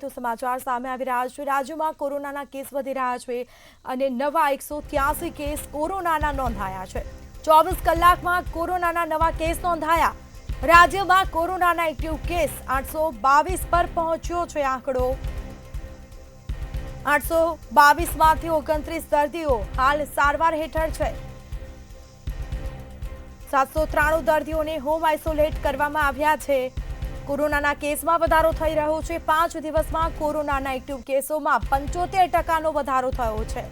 તો સમાચાર સામે આવી રહ્યા છે। રાજ્યમાં કોરોનાના કેસ વધી રહ્યા છે અને નવા 183 કેસ કોરોનાના નોંધાયા છે। 24 કલાકમાં કોરોનાના નવા કેસ નોંધાયા। રાજ્યમાં કોરોનાના એક્ટિવ કેસ 822 પર પહોંચ્યો છે આંકડો। 822 માંથી 29 દર્દીઓ હાલ સારવાર હેઠળ છે। 793 દર્દીઓને હોમ આઇસોલેટ કરવામાં આવ્યા છે। કોરોનાના કેસમાં વધારો થઈ રહ્યો છે। 5 દિવસમાં કોરોનાના એક્ટિવ કેસોમાં 75% વધારો થયો છે।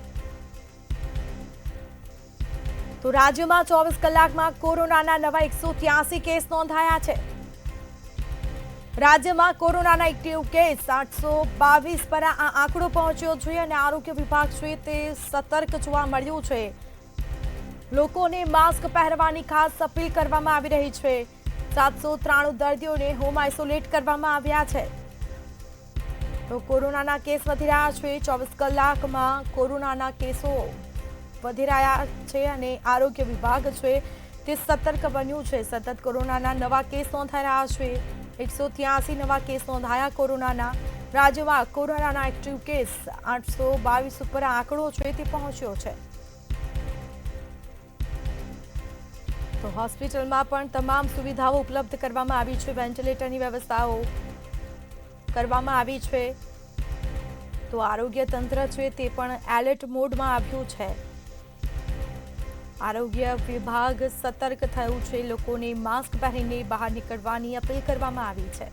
તો રાજ્યમાં 24 કલાકમાં કોરોનાના નવા 183 કેસ નોંધાયા છે। રાજ્યમાં કોરોનાના એક્ટિવ કેસ 822 પર આ આંકડો પહોંચ્યો છે અને આરોગ્ય વિભાગ છે તે સતર્ક જોવા મળ્યું છે। લોકોને માસ્ક પહેરવાની ખાસ અપીલ કરવામાં આવી રહી છે। 793 દર્દીઓને હોમ આઇસોલેટ કરવામાં આવ્યા છે। તો કોરોનાના કેસ વધી રહ્યા છે। 24 કલાકમાં કોરોનાના કેસો વધી રહ્યા છે અને આરોગ્ય વિભાગ છે તે સતર્ક બન્યું છે। સતત કોરોનાના નવા કેસ નોંધાઈ રહ્યા છે। 183 નવા કેસ નોંધાયા કોરોનાના। રાજ્યમાં કોરોનાના એક્ટિવ કેસ 822 ઉપર આંકડો છે તે પહોંચ્યો છે। તો હોસ્પિટલમાં પણ તમામ સુવિધાઓ ઉપલબ્ધ કરવામાં આવી છે। વેન્ટિલેટરની વ્યવસ્થાઓ કરવામાં આવી છે। તો આરોગ્ય તંત્ર છે તે પણ એલર્ટ મોડમાં આવ્યું છે। આરોગ્ય વિભાગ સતર્ક થયું છે। લોકોને માસ્ક પહેરીને બહાર નીકળવાની અપીલ કરવામાં આવી છે।